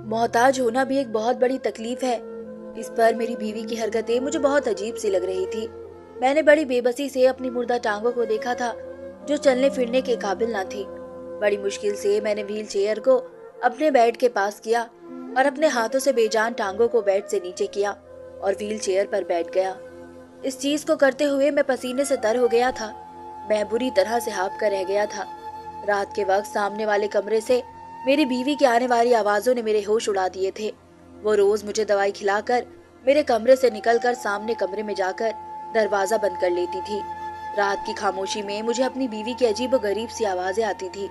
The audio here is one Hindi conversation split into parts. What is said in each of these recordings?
मोहताज होना भी एक बहुत बड़ी तकलीफ है। इस पर मेरी बीवी की हरकतें मुझे बहुत अजीब सी लग रही थी। मैंने बड़ी बेबसी से अपनी मुर्दा टांगों को देखा था, जो चलने फिरने के काबिल ना थी। बड़ी मुश्किल से मैंने व्हील चेयर को अपने बेड के पास किया और अपने हाथों से बेजान टांगों को बेड से नीचे किया और व्हील चेयर पर बैठ गया। इस चीज को करते हुए मैं पसीने से तर हो गया था। मैं बुरी तरह से हाँफ कर रह गया था। रात के वक्त सामने वाले कमरे से मेरी बीवी की आने वाली आवाजों ने मेरे होश उड़ा दिए थे। वो रोज मुझे दवाई खिलाकर मेरे कमरे से निकलकर सामने कमरे में जाकर दरवाजा बंद कर लेती थी। रात की खामोशी में मुझे अपनी बीवी की अजीब व गरीब सी आवाजें आती थी,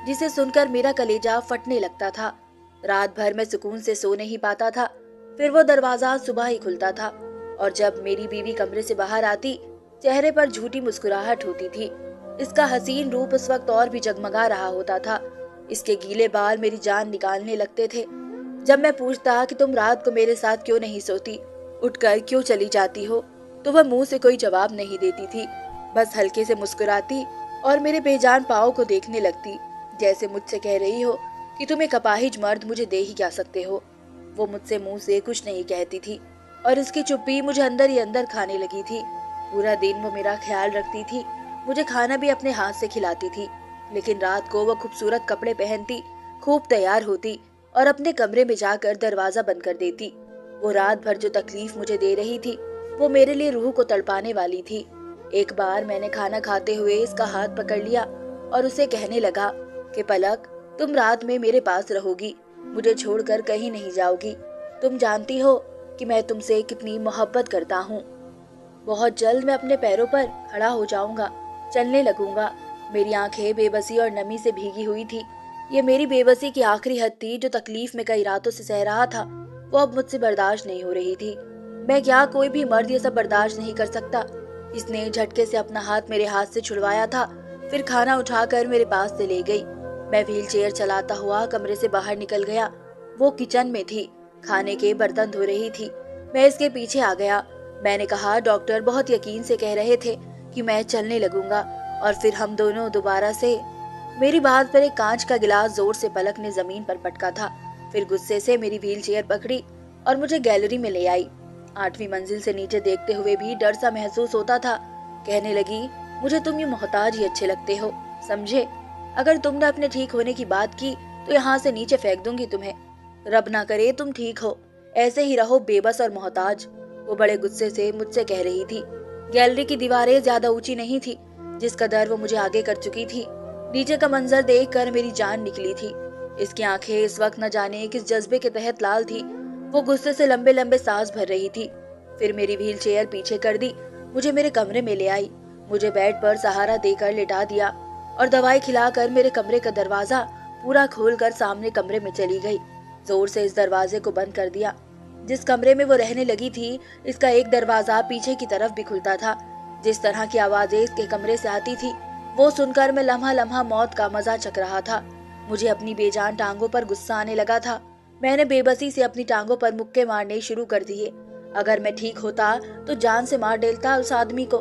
जिसे सुनकर मेरा कलेजा फटने लगता था। रात भर मैं सुकून से सो नहीं पाता था। फिर वो दरवाजा सुबह ही खुलता था और जब मेरी बीवी कमरे से बाहर आती, चेहरे पर झूठी मुस्कुराहट होती थी। इसका हसीन रूप उस वक्त और भी जगमगा रहा होता था। इसके गीले बाल मेरी जान निकालने लगते थे। जब मैं पूछता कि तुम रात को मेरे साथ क्यों नहीं सोती, उठकर क्यों चली जाती हो, तो वह मुंह से कोई जवाब नहीं देती थी। बस हल्के से मुस्कुराती और मेरे बेजान पाँव को देखने लगती, जैसे मुझसे कह रही हो कि तुम एक अपाहिज मर्द मुझे दे ही क्या सकते हो। वो मुझसे मुंह से कुछ नहीं कहती थी और इसकी चुप्पी मुझे अंदर ही अंदर खाने लगी थी। पूरा दिन वो मेरा ख्याल रखती थी, मुझे खाना भी अपने हाथ से खिलाती थी। लेकिन रात को वो खूबसूरत कपड़े पहनती, खूब तैयार होती और अपने कमरे में जाकर दरवाजा बंद कर देती। वो रात भर जो तकलीफ मुझे दे रही थी, वो मेरे लिए रूह को तड़पाने वाली थी। एक बार मैंने खाना खाते हुए इसका हाथ पकड़ लिया और उसे कहने लगा कि पलक, तुम रात में मेरे पास रहोगी, मुझे छोड़कर कहीं नहीं जाओगी। तुम जानती हो कि मैं तुमसे कितनी मोहब्बत करता हूँ। बहुत जल्द मैं अपने पैरों पर खड़ा हो जाऊंगा, चलने लगूंगा। मेरी आंखें बेबसी और नमी से भीगी हुई थी। ये मेरी बेबसी की आखिरी हद थी, जो तकलीफ में कई रातों से सह रहा था। वो अब मुझसे बर्दाश्त नहीं हो रही थी। मैं क्या, कोई भी मर्द ये सब बर्दाश्त नहीं कर सकता। इसने झटके से अपना हाथ मेरे हाथ से छुड़वाया था, फिर खाना उठाकर मेरे पास से ले गई। मैं व्हील चेयर चलाता हुआ कमरे से बाहर निकल गया। वो किचन में थी, खाने के बर्तन धो रही थी। मैं इसके पीछे आ गया। मैंने कहा, डॉक्टर बहुत यकीन से कह रहे थे कि मैं चलने लगूंगा और फिर हम दोनों दोबारा से। मेरी बात पर एक कांच का गिलास जोर से पलक ने जमीन पर पटका था। फिर गुस्से से मेरी व्हील चेयर पकड़ी और मुझे गैलरी में ले आई। 8वीं मंजिल से नीचे देखते हुए भी डर सा महसूस होता था। कहने लगी, मुझे तुम ये मोहताज ही अच्छे लगते हो, समझे? अगर तुमने अपने ठीक होने की बात की तो यहाँ से नीचे फेंक दूंगी तुम्हें। रब ना करे तुम ठीक हो, ऐसे ही रहो बेबस और मोहताज। वो बड़े गुस्से से मुझसे कह रही थी। गैलरी की दीवारें ज्यादा ऊंची नहीं थी, जिस कदर वो मुझे आगे कर चुकी थी। नीचे का मंजर देखकर मेरी जान निकली थी। इसकी आंखें इस वक्त न जाने किस जज्बे के तहत लाल थी। वो गुस्से से लंबे लंबे सांस भर रही थी। फिर मेरी व्हील चेयर पीछे कर दी, मुझे मेरे कमरे में ले आई। मुझे बेड पर सहारा देकर लिटा दिया और दवाई खिलाकर मेरे कमरे का दरवाजा पूरा खोलकर सामने कमरे में चली गई। जोर से इस दरवाजे को बंद कर दिया। जिस कमरे में वो रहने लगी थी, इसका एक दरवाजा पीछे की तरफ भी खुलता था। जिस तरह की आवाजें इसके कमरे से आती थी, वो सुनकर मैं लम्हा लम्हा मौत का मजा चख रहा था। मुझे अपनी बेजान टांगों पर गुस्सा आने लगा था। मैंने बेबसी से अपनी टांगों पर मुक्के मारने शुरू कर दिए। अगर मैं ठीक होता तो जान से मार डालता उस आदमी को,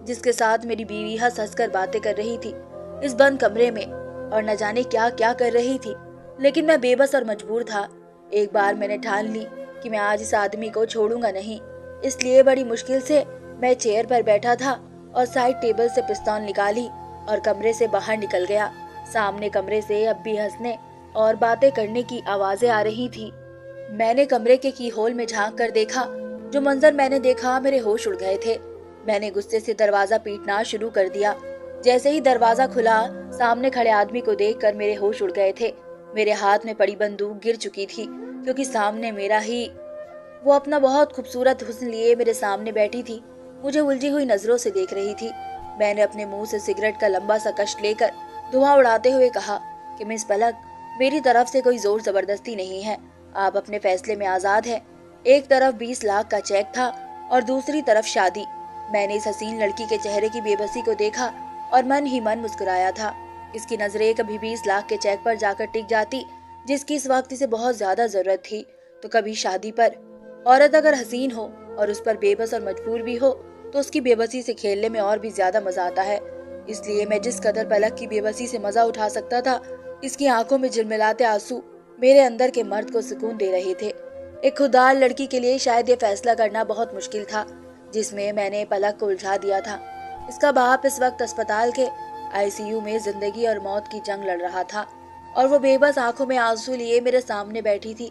जिसके साथ मेरी बीवी हंस हंस कर बातें कर रही थी इस बंद कमरे में, और न जाने क्या क्या कर रही थी। लेकिन मैं बेबस और मजबूर था। एक बार मैंने ठान ली कि मैं आज इस आदमी को छोड़ूंगा नहीं। इसलिए बड़ी मुश्किल से मैं चेयर पर बैठा था और साइड टेबल से पिस्तौल निकाली और कमरे से बाहर निकल गया। सामने कमरे से अब भी हंसने और बातें करने की आवाजें आ रही थी। मैंने कमरे के की होल में झांक कर देखा। जो मंजर मैंने देखा, मेरे होश उड़ गए थे। मैंने गुस्से से दरवाजा पीटना शुरू कर दिया। जैसे ही दरवाजा खुला, सामने खड़े आदमी को देखकर मेरे होश उड़ गए थे। मेरे हाथ में पड़ी बंदूक गिर चुकी थी, क्योंकि सामने मेरा ही वो अपना बहुत खूबसूरत हुस्न लिए मेरे सामने बैठी थी। मुझे उलझी हुई नजरों से देख रही थी। मैंने अपने मुंह से सिगरेट का लंबा सा कश लेकर धुआं उड़ाते हुए कहा कि मिस पलक, मेरी तरफ से कोई जोर जबरदस्ती नहीं है। आप अपने फैसले में आजाद हैं। एक तरफ 20 लाख का चेक था और दूसरी तरफ शादी। मैंने इस हसीन लड़की के चेहरे की बेबसी को देखा और मन ही मन मुस्कुराया था। इसकी नजरें कभी 20 लाख के चेक पर जाकर टिक जाती, जिसकी इस वक्त इसे बहुत ज्यादा जरूरत थी, तो कभी शादी पर। औरत अगर हसीन हो और उस पर बेबस और मजबूर भी हो, तो उसकी बेबसी से खेलने में और भी ज्यादा मजा आता है। इसलिए मैं जिस कदर पलक की बेबसी से मजा उठा सकता था, इसकी आंखों में झिलमिलाते आंसू मेरे अंदर के मर्द को सुकून दे रहे थे। एक खुददार लड़की के लिए शायद ये फैसला करना बहुत मुश्किल था, जिसमें मैंने पलक को उलझा दिया था। इसका बाप इस वक्त अस्पताल के आईसीयू में जिंदगी और मौत की जंग लड़ रहा था और वो बेबस आंखों में आंसू लिए मेरे सामने बैठी थी।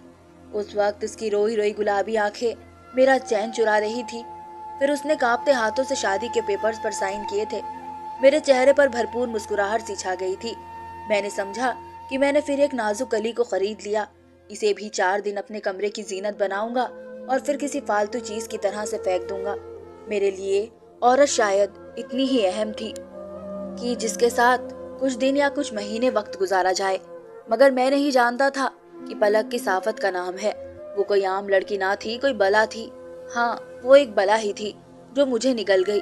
उस वक्त इसकी रोई रोई गुलाबी आंखें मेरा चैन चुरा रही थी। फिर उसने कांपते हाथों से शादी के पेपर्स पर साइन किए थे। मेरे चेहरे पर भरपूर मुस्कुराहट सी छा गई थी। मैंने समझा कि मैंने फिर एक नाजुक कली को खरीद लिया। इसे भी 4 दिन अपने कमरे की जीनत बनाऊंगा और फिर किसी फालतू चीज की तरह से फेंक दूंगा। मेरे लिए औरत शायद इतनी ही अहम थी कि जिसके साथ कुछ दिन या कुछ महीने वक्त गुजारा जाए। मगर मैं नहीं जानता था कि पलक की साफत का नाम है। वो कोई आम लड़की ना थी, कोई बला थी। हाँ, वो एक बला ही थी जो मुझे निगल गई।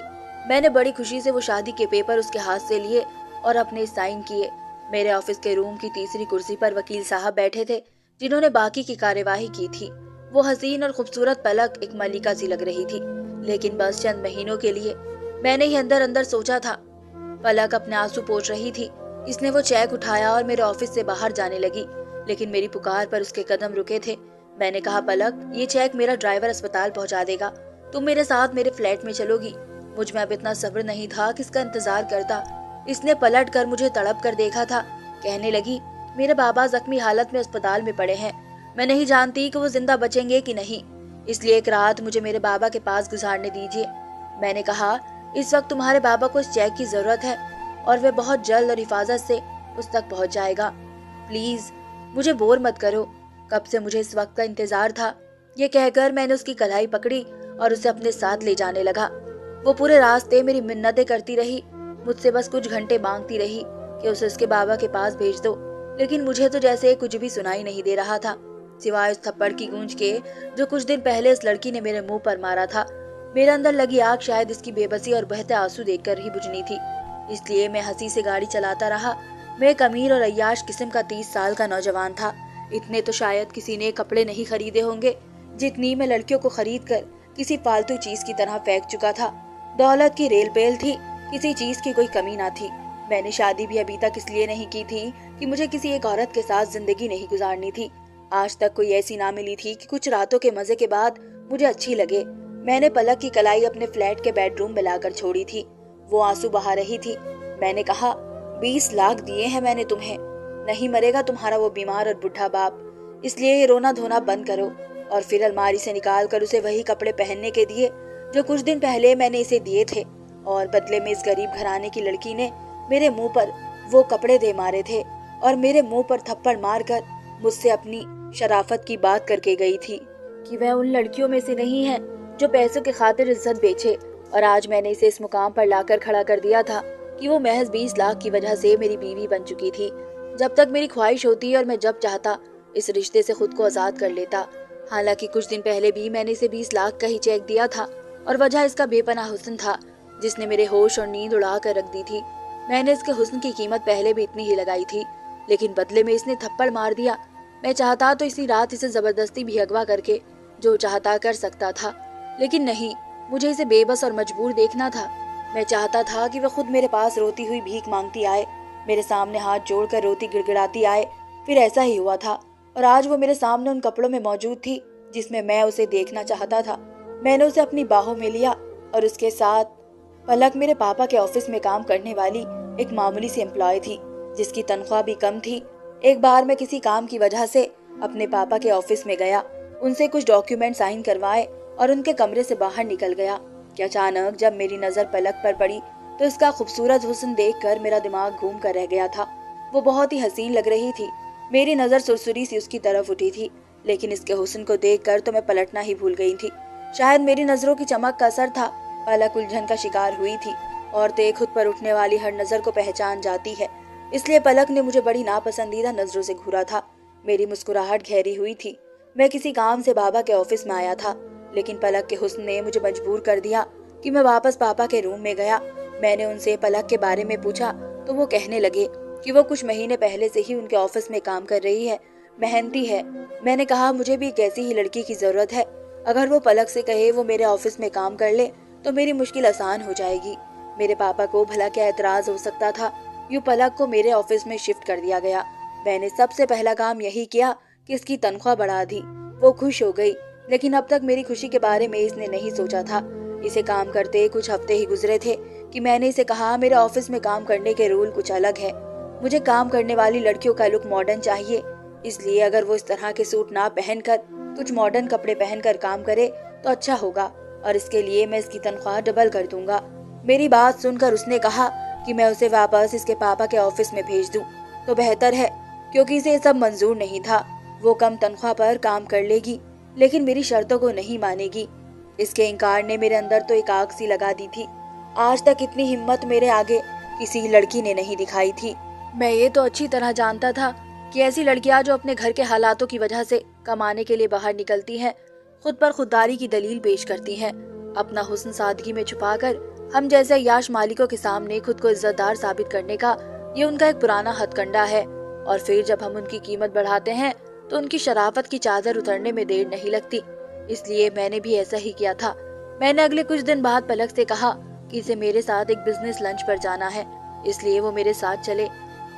मैंने बड़ी खुशी से वो शादी के पेपर उसके हाथ से लिए और अपने साइन किए। मेरे ऑफिस के रूम की तीसरी कुर्सी पर वकील साहब बैठे थे, जिन्होंने बाकी की कार्यवाही की थी। वो हसीन और खूबसूरत पलक एक मलिका सी लग रही थी, लेकिन बस चंद महीनों के लिए। मैंने ही अंदर अंदर सोचा था। पलक अपने आंसू पोंछ रही थी। इसने वो चेक उठाया और मेरे ऑफिस से बाहर जाने लगी, लेकिन मेरी पुकार पर उसके कदम रुके थे। मैंने कहा, पलक, ये चेक मेरा ड्राइवर अस्पताल पहुंचा देगा। तुम मेरे साथ मेरे फ्लैट में चलोगी। मुझ में अब इतना सब्र नहीं था कि इसका इंतजार करता। इसने पलट कर मुझे तड़प कर देखा था। कहने लगी, मेरे बाबा जख्मी हालत में अस्पताल में पड़े हैं। मैं नहीं जानती कि वो जिंदा बचेंगे कि नहीं, इसलिए एक रात मुझे मेरे बाबा के पास गुजारने दीजिए। मैंने कहा, इस वक्त तुम्हारे बाबा को इस चेक की जरूरत है और वह बहुत जल्द और हिफाजत से उस तक पहुंच जाएगा। प्लीज मुझे बोर मत करो। कब से मुझे इस वक्त का इंतजार था। ये कहकर मैंने उसकी कलाई पकड़ी और उसे अपने साथ ले जाने लगा। वो पूरे रास्ते मेरी मिन्नतें करती रही, मुझसे बस कुछ घंटे मांगती रही कि उसे उसके बाबा के पास भेज दो। लेकिन मुझे तो जैसे कुछ भी सुनाई नहीं दे रहा था, सिवाय उस थप्पड़ की गूंज के जो कुछ दिन पहले इस लड़की ने मेरे मुंह पर मारा था। मेरे अंदर लगी आग शायद इसकी बेबसी और बहते आंसू देखकर ही बुझनी थी, इसलिए मैं हंसी से गाड़ी चलाता रहा। मैं एक अमीर और अय्याश किस्म का 30 साल का नौजवान था। इतने तो शायद किसी ने कपड़े नहीं खरीदे होंगे जितनी मैं लड़कियों को खरीद कर किसी फालतू चीज की तरह फेंक चुका था। दौलत की रेल पेल थी, किसी चीज की कोई कमी ना थी। मैंने शादी भी अभी तक इसलिए नहीं की थी कि मुझे किसी एक औरत के साथ जिंदगी नहीं गुजारनी थी। आज तक कोई ऐसी ना मिली थी कि कुछ रातों के मजे के बाद मुझे अच्छी लगे। मैंने पलक की कलाई अपने फ्लैट के बेडरूम में लाकर छोड़ी थी। वो आंसू बहा रही थी। मैंने कहा, 20 लाख दिए हैं मैंने तुम्हें। नहीं मरेगा तुम्हारा वो बीमार और बुढ़ा बाप, इसलिए ये रोना धोना बंद करो। और फिर अलमारी से निकाल कर उसे वही कपड़े पहनने के दिए जो कुछ दिन पहले मैंने इसे दिए थे, और बदले में इस गरीब घराने की लड़की ने मेरे मुंह पर वो कपड़े दे मारे थे और मेरे मुंह पर थप्पड़ मारकर मुझसे अपनी शराफत की बात करके गई थी कि वह उन लड़कियों में से नहीं है जो पैसों के खातिर इज्जत बेचे। और आज मैंने इसे इस मुकाम पर लाकर खड़ा कर दिया था कि वो महज 20 लाख की वजह से मेरी बीवी बन चुकी थी। जब तक मेरी ख्वाहिश होती और मैं जब चाहता इस रिश्ते से खुद को आजाद कर लेता। हालांकि कुछ दिन पहले भी मैंने इसे 20 लाख का ही चेक दिया था और वजह इसका बेपनाह हुस्न था, जिसने मेरे होश और नींद उड़ा कर रख दी थी। मैंने इसके हुस्न की कीमत पहले भी इतनी ही लगाई थी, लेकिन बदले में इसने थप्पड़ मार दिया। मैं चाहता तो इसी रात इसे जबरदस्ती भी अगवा करके जो चाहता कर सकता था, लेकिन नहीं, मुझे इसे बेबस और मजबूर देखना था। मैं चाहता था कि वह खुद मेरे पास रोती हुई भीख मांगती आए, मेरे सामने हाथ जोड़कर रोती गिड़गिड़ाती आए। फिर ऐसा ही हुआ था और आज वो मेरे सामने उन कपड़ों में मौजूद थी जिसमें मैं उसे देखना चाहता था। मैंने उसे अपनी बाहों में लिया और उसके साथ पलक मेरे पापा के ऑफिस में काम करने वाली एक मामूली सी एम्प्लॉय थी, जिसकी तनख्वाह भी कम थी। एक बार मैं किसी काम की वजह से अपने पापा के ऑफिस में गया, उनसे कुछ डॉक्यूमेंट साइन करवाए और उनके कमरे से बाहर निकल गया कि अचानक जब मेरी नजर पलक पर पड़ी तो इसका खूबसूरत हुस्न देखकर मेरा दिमाग घूम कर रह गया था। वो बहुत ही हसीन लग रही थी। मेरी नजर सुरसुरी सी उसकी तरफ उठी थी, लेकिन इसके हुस्न को देखकर तो मैं पलटना ही भूल गई थी। शायद मेरी नजरों की चमक का असर था, पलक उलझन का शिकार हुई थी। औरतें खुद पर उठने वाली हर नजर को पहचान जाती है, इसलिए पलक ने मुझे बड़ी नापसंदीदा नजरों से घूरा था। मेरी मुस्कुराहट गहरी हुई थी। मैं किसी काम से बाबा के ऑफिस में आया था, लेकिन पलक के हुस्न ने मुझे मजबूर कर दिया कि मैं वापस पापा के रूम में गया। मैंने उनसे पलक के बारे में पूछा तो वो कहने लगे कि वो कुछ महीने पहले से ही उनके ऑफिस में काम कर रही है, मेहनती है। मैंने कहा, मुझे भी एक ऐसी ही लड़की की जरूरत है। अगर वो पलक से कहे वो मेरे ऑफिस में काम कर ले तो मेरी मुश्किल आसान हो जाएगी। मेरे पापा को भला क्या एतराज हो सकता था। यूं पलक को मेरे ऑफिस में शिफ्ट कर दिया गया। मैंने सबसे पहला काम यही किया कि इसकी तनख्वाह बढ़ा दी। वो खुश हो गई, लेकिन अब तक मेरी खुशी के बारे में इसने नहीं सोचा था। इसे काम करते कुछ हफ्ते ही गुजरे थे कि मैंने इसे कहा, मेरे ऑफिस में काम करने के रूल कुछ अलग है। मुझे काम करने वाली लड़कियों का लुक मॉडर्न चाहिए, इसलिए अगर वो इस तरह के सूट ना पहनकर कुछ मॉडर्न कपड़े पहनकर काम करे तो अच्छा होगा, और इसके लिए मैं इसकी तनख्वाह डबल कर दूंगा। मेरी बात सुनकर उसने कहा कि मैं उसे वापस इसके पापा के ऑफिस में भेज दूं तो बेहतर है, क्योंकि इसे सब मंजूर नहीं था। वो कम तनख्वाह पर काम कर लेगी, लेकिन मेरी शर्तों को नहीं मानेगी। इसके इनकार ने मेरे अंदर तो एक आग सी लगा दी थी। आज तक इतनी हिम्मत मेरे आगे किसी लड़की ने नहीं दिखाई थी। मैं ये तो अच्छी तरह जानता था कि ऐसी लड़कियां जो अपने घर के हालातों की वजह से कमाने के लिए बाहर निकलती हैं, खुद पर खुददारी की दलील पेश करती हैं। अपना हुस्न सादगी में छुपाकर हम जैसे याश मालिकों के सामने खुद को इज्जतदार साबित करने का ये उनका एक पुराना हथकंडा है। और फिर जब हम उनकी कीमत बढ़ाते हैं तो उनकी शराफत की चादर उतरने में देर नहीं लगती। इसलिए मैंने भी ऐसा ही किया था। मैंने अगले कुछ दिन बाद पलक से कहा कि इसे मेरे साथ एक बिजनेस लंच पर जाना है, इसलिए वो मेरे साथ चले।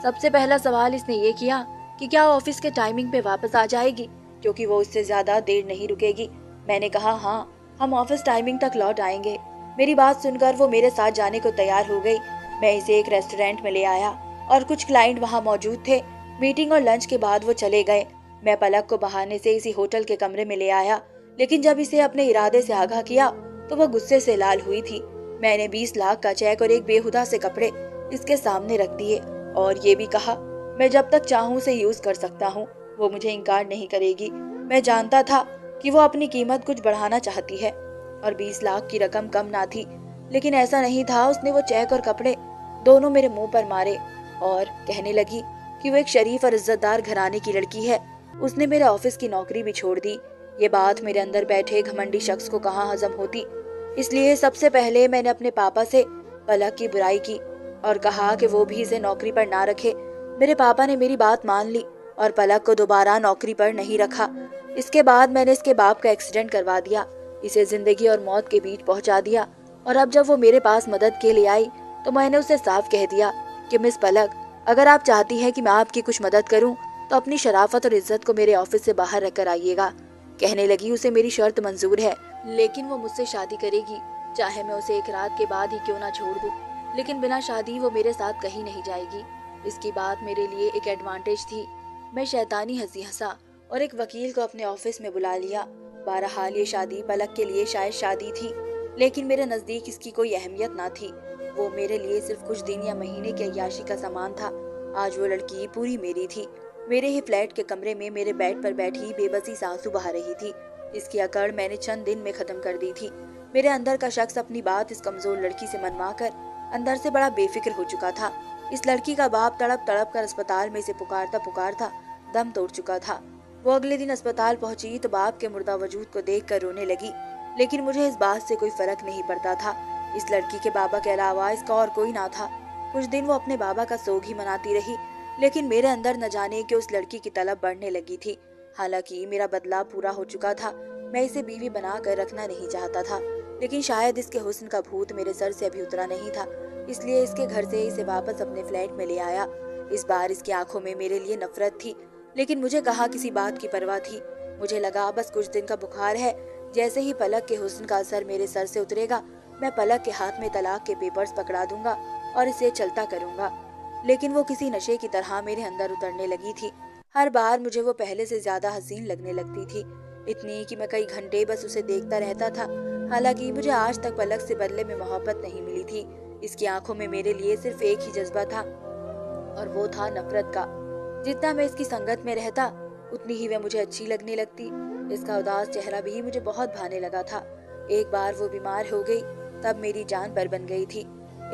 सबसे पहला सवाल इसने ये किया कि क्या ऑफिस के टाइमिंग पे वापस आ जाएगी, क्योंकि वो इससे ज्यादा देर नहीं रुकेगी। मैंने कहा हाँ, हम ऑफिस टाइमिंग तक लौट आएंगे। मेरी बात सुनकर वो मेरे साथ जाने को तैयार हो गई। मैं इसे एक रेस्टोरेंट में ले आया और कुछ क्लाइंट वहाँ मौजूद थे। मीटिंग और लंच के बाद वो चले गए। मैं पलक को बहाने से इसी होटल के कमरे में ले आया, लेकिन जब इसे अपने इरादे से आगाह किया तो वो गुस्से से लाल हुई थी। मैंने 20 लाख का चेक और एक बेहुदा से कपड़े इसके सामने रख दिए और ये भी कहा, मैं जब तक चाहूँ उसे यूज कर सकता हूँ, वो मुझे इनकार नहीं करेगी। मैं जानता था कि वो अपनी कीमत कुछ बढ़ाना चाहती है और 20 लाख की रकम कम ना थी, लेकिन ऐसा नहीं था। उसने वो चेक और कपड़े दोनों मेरे मुंह पर मारे और कहने लगी कि वो एक शरीफ और इज्जतदार घराने की लड़की है। उसने मेरे ऑफिस की नौकरी भी छोड़ दी। ये बात मेरे अंदर बैठे घमंडी शख्स को कहाँ हजम होती। इसलिए सबसे पहले मैंने अपने पापा से पलक की बुराई की और कहा कि वो भी इसे नौकरी पर ना रखे। मेरे पापा ने मेरी बात मान ली और पलक को दोबारा नौकरी पर नहीं रखा। इसके बाद मैंने इसके बाप का एक्सीडेंट करवा दिया, इसे जिंदगी और मौत के बीच पहुंचा दिया। और अब जब वो मेरे पास मदद के लिए आई तो मैंने उसे साफ कह दिया कि मिस पलक, अगर आप चाहती हैं कि मैं आपकी कुछ मदद करूं तो अपनी शराफत और इज्जत को मेरे ऑफिस से बाहर रखकर आइएगा। कहने लगी उसे मेरी शर्त मंजूर है, लेकिन वो मुझसे शादी करेगी, चाहे मैं उसे एक रात के बाद ही क्यों ना छोड़ दूं, लेकिन बिना शादी वो मेरे साथ कहीं नहीं जाएगी। इसकी बात मेरे लिए एक एडवांटेज थी। मैं शैतानी हंसी हंसा और एक वकील को अपने ऑफिस में बुला लिया। बहरहाल ये शादी पलक के लिए शायद शादी थी, लेकिन मेरे नजदीक इसकी कोई अहमियत ना थी। वो मेरे लिए सिर्फ कुछ दिन या महीने की अय्याशी का सामान था। आज वो लड़की पूरी मेरी थी। मेरे ही फ्लैट के कमरे में मेरे बेड पर बैठी बेबसी से आंसू बहा रही थी। इसकी अकड़ मैंने चंद दिन में खत्म कर दी थी। मेरे अंदर का शख्स अपनी बात इस कमजोर लड़की से मनवा कर अंदर से बड़ा बेफिक्र हो चुका था। इस लड़की का बाप तड़प तड़प कर अस्पताल में इसे पुकारता पुकारता दम तोड़ चुका था। वो अगले दिन अस्पताल पहुंची तो बाप के मुर्दा वजूद को देखकर रोने लगी, लेकिन मुझे इस बात से कोई फर्क नहीं पड़ता था। इस लड़की के बाबा के अलावा इसका और कोई ना था। कुछ दिन वो अपने बाबा का सोग ही मनाती रही, लेकिन मेरे अंदर न जाने कि उस लड़की की तलब बढ़ने लगी थी। हालांकि मेरा बदलाव पूरा हो चुका था। मैं इसे बीवी बनाकर रखना नहीं चाहता था, लेकिन शायद इसके हुस्न का भूत मेरे सर से अभी उतरा नहीं था, इसलिए इसके घर से इसे वापस अपने फ्लैट में ले आया। इस बार इसकी आंखों में मेरे लिए नफरत थी, लेकिन मुझे कहाँ किसी बात की परवाह थी। मुझे लगा बस कुछ दिन का बुखार है, जैसे ही पलक के हुस्न का असर मेरे सर से उतरेगा मैं पलक के हाथ में तलाक के पेपर्स पकड़ा दूंगा और इसे चलता करूंगा। लेकिन वो किसी नशे की तरह मेरे अंदर उतरने लगी थी। हर बार मुझे वो पहले से ज्यादा हसीन लगने लगती थी, इतनी कि मैं कई घंटे बस उसे देखता रहता था। हालांकि मुझे आज तक पलक से बदले में मोहब्बत नहीं मिली थी। इसकी आंखों में मेरे लिए सिर्फ एक ही जज्बा था और वो था नफरत का। जितना मैं इसकी संगत में रहता उतनी ही वह मुझे अच्छी लगने लगती। इसका उदास चेहरा भी मुझे बहुत भाने लगा था। एक बार वो बीमार हो गई, तब मेरी जान पर बन गई थी।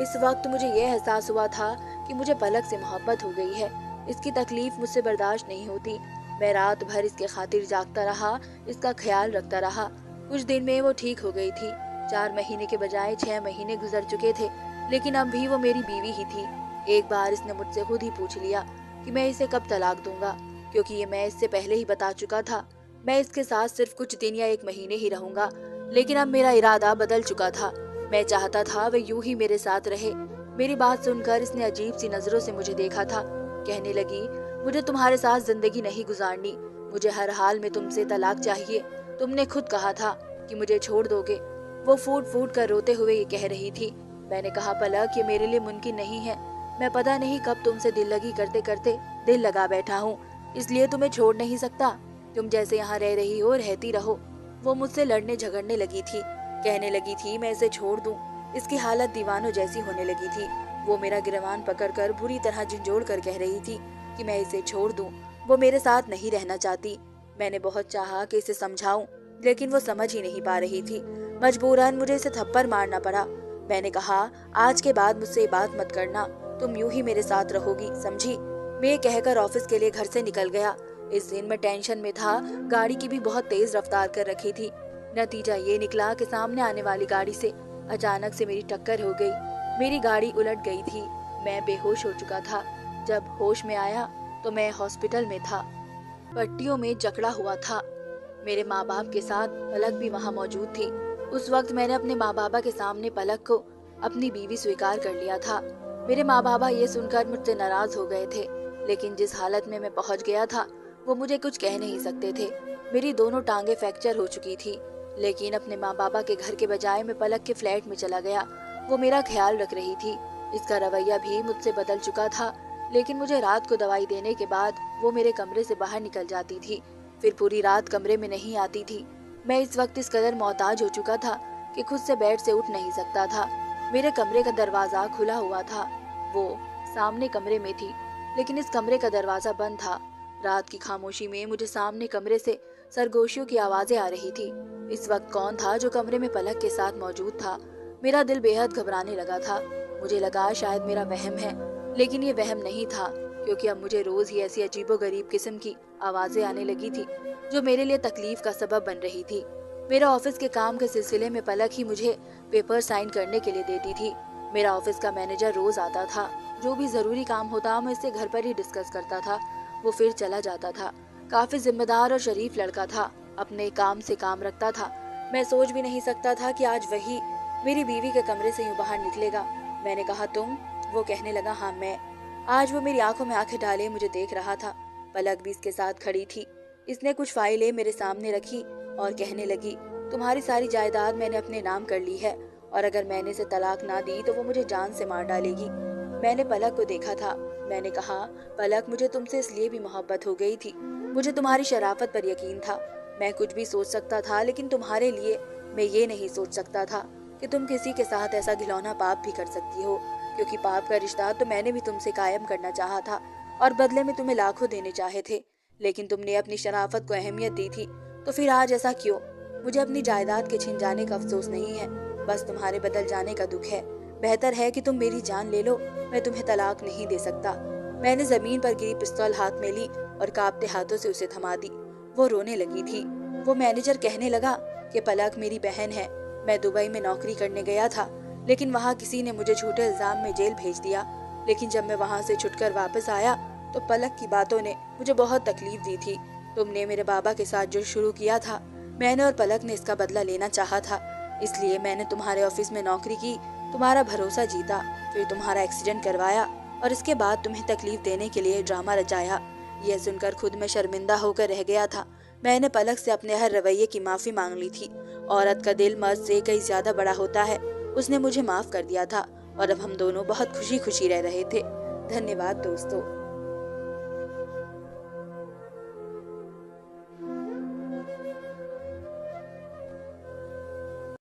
इस वक्त मुझे यह एहसास हुआ था कि मुझे पलक से मोहब्बत हो गई है। इसकी तकलीफ मुझसे बर्दाश्त नहीं होती। मैं रात भर इसके खातिर जागता रहा, इसका ख्याल रखता रहा। कुछ दिन में वो ठीक हो गई थी। 4 महीने के बजाय 6 महीने गुजर चुके थे, लेकिन अब भी वो मेरी बीवी ही थी। एक बार इसने मुझसे खुद ही पूछ लिया कि मैं इसे कब तलाक दूंगा, क्योंकि ये मैं इससे पहले ही बता चुका था। मैं इसके साथ सिर्फ कुछ दिन या 1 महीने ही रहूंगा, लेकिन अब मेरा इरादा बदल चुका था। मैं चाहता था वह यूं ही मेरे साथ रहे। मेरी बात सुनकर इसने अजीब सी नजरों से मुझे देखा था। कहने लगी, मुझे तुम्हारे साथ जिंदगी नहीं गुजारनी, मुझे हर हाल में तुमसे तलाक चाहिए। तुमने खुद कहा था कि मुझे छोड़ दोगे। वो फूट फूट कर रोते हुए ये कह रही थी। मैंने कहा, पलक, ये मेरे लिए मुमकिन नहीं है। मैं पता नहीं कब तुमसे दिल लगी करते करते दिल लगा बैठा हूँ, इसलिए तुम्हें छोड़ नहीं सकता। तुम जैसे यहाँ रह रही हो रहती रहो। वो मुझसे लड़ने झगड़ने लगी थी, कहने लगी थी मैं इसे छोड़ दूं। इसकी हालत दीवानों जैसी होने लगी थी। वो मेरा गिरवान पकड़कर बुरी तरह झंझोड़ कर कह रही थी कि मैं इसे छोड़ दूं। वो मेरे साथ नहीं रहना चाहती। मैंने बहुत चाहा कि इसे समझाऊं, लेकिन वो समझ ही नहीं पा रही थी। मजबूरन मुझे इसे थप्पड़ मारना पड़ा। मैंने कहा, आज के बाद मुझसे ये बात मत करना, तुम यूं ही मेरे साथ रहोगी, समझी। मैं ये कहकर ऑफिस के लिए घर से निकल गया। इस दिन मैं टेंशन में था, गाड़ी की भी बहुत तेज रफ्तार कर रखी थी। नतीजा ये निकला कि सामने आने वाली गाड़ी से अचानक से मेरी टक्कर हो गई। मेरी गाड़ी उलट गई थी। मैं बेहोश हो चुका था। जब होश में आया तो मैं हॉस्पिटल में था, पट्टियों में जकड़ा हुआ था। मेरे माँ बाप के साथ पलक भी वहाँ मौजूद थी। उस वक्त मैंने अपने माँ बाबा के सामने पलक को अपनी बीवी स्वीकार कर लिया था। मेरे माँ बाबा ये सुनकर मुझसे नाराज हो गए थे, लेकिन जिस हालत में मैं पहुंच गया था वो मुझे कुछ कह नहीं सकते थे। मेरी दोनों टांगे फ्रैक्चर हो चुकी थी, लेकिन अपने माँ बाबा के घर के बजाय मैं पलक के फ्लैट में चला गया। वो मेरा ख्याल रख रही थी। इसका रवैया भी मुझसे बदल चुका था, लेकिन मुझे रात को दवाई देने के बाद वो मेरे कमरे से बाहर निकल जाती थी, फिर पूरी रात कमरे में नहीं आती थी। मैं इस वक्त इस कदर मोहताज हो चुका था कि खुद से बेड से उठ नहीं सकता था। मेरे कमरे का दरवाजा खुला हुआ था। वो सामने कमरे में थी, लेकिन इस कमरे का दरवाजा बंद था। रात की खामोशी में मुझे सामने कमरे से सरगोशियों की आवाजें आ रही थी। इस वक्त कौन था जो कमरे में पलक के साथ मौजूद था? मेरा दिल बेहद घबराने लगा था। मुझे लगा शायद मेरा वहम है, लेकिन ये वहम नहीं था, क्योंकि अब मुझे रोज ही ऐसी अजीबोगरीब किस्म की आवाजें आने लगी थी जो मेरे लिए तकलीफ का सबब बन रही थी। मेरा ऑफिस के काम के सिलसिले में पलक ही मुझे पेपर साइन करने के लिए देती थी। मेरा ऑफिस का मैनेजर रोज आता था। जो भी जरूरी काम होता मैं इससे घर पर ही डिस्कस करता था। वो फिर चला जाता था। काफी जिम्मेदार और शरीफ लड़का था, अपने काम से काम रखता था। मैं सोच भी नहीं सकता था कि आज वही मेरी बीवी के कमरे से यूं बाहर निकलेगा। मैंने कहा, तुम? वो कहने लगा, हाँ मैं। आज वो मेरी आंखों में आंखें डाले मुझे देख रहा था। पलक भी इसके साथ खड़ी थी। इसने कुछ फाइलें मेरे सामने रखी और कहने लगी, तुम्हारी सारी जायदाद मैंने अपने नाम कर ली है, और अगर मैंने इसे तलाक ना दी तो वो मुझे जान से मार डालेगी। मैंने पलक को देखा था। मैंने कहा, पलक, मुझे तुमसे इसलिए भी मोहब्बत हो गई थी। मुझे तुम्हारी शराफत पर यकीन था। मैं कुछ भी सोच सकता था, लेकिन तुम्हारे लिए मैं ये नहीं सोच सकता था कि तुम किसी के साथ ऐसा घिनौना पाप भी कर सकती हो, क्योंकि पाप का रिश्ता तो मैंने भी तुमसे कायम करना चाहा था और बदले में तुम्हें लाखों देने चाहे थे, लेकिन तुमने अपनी शराफत को अहमियत दी थी। तो फिर आज ऐसा क्यों? मुझे अपनी जायदाद के छिन जाने का अफसोस नहीं है, बस तुम्हारे बदल जाने का दुख है। बेहतर है कि तुम मेरी जान ले लो, मैं तुम्हें तलाक नहीं दे सकता। मैंने जमीन पर गिरी पिस्तौल हाथ में ली और कांपते हाथों से उसे थमा दी। वो रोने लगी थी। वो मैनेजर कहने लगा कि पलक मेरी बहन है। मैं दुबई में नौकरी करने गया था, लेकिन वहाँ किसी ने मुझे झूठे इल्जाम में जेल भेज दिया। लेकिन जब मैं वहाँ से छुटकर वापस आया तो पलक की बातों ने मुझे बहुत तकलीफ दी थी। तुमने मेरे बाबा के साथ जो शुरू किया था, मैंने और पलक ने इसका बदला लेना चाहा था। इसलिए मैंने तुम्हारे ऑफिस में नौकरी की, तुम्हारा भरोसा जीता, फिर तुम्हारा एक्सीडेंट करवाया और इसके बाद तुम्हें तकलीफ देने के लिए ड्रामा रचाया। यह सुनकर खुद मैं शर्मिंदा होकर रह गया था। मैंने पलक से अपने हर रवैये की माफी मांग ली थी। औरत का दिल मर्द से कहीं ज्यादा बड़ा होता है। उसने मुझे माफ कर दिया था और अब हम दोनों बहुत खुशी खुशी रह रहे थे। धन्यवाद दोस्तों।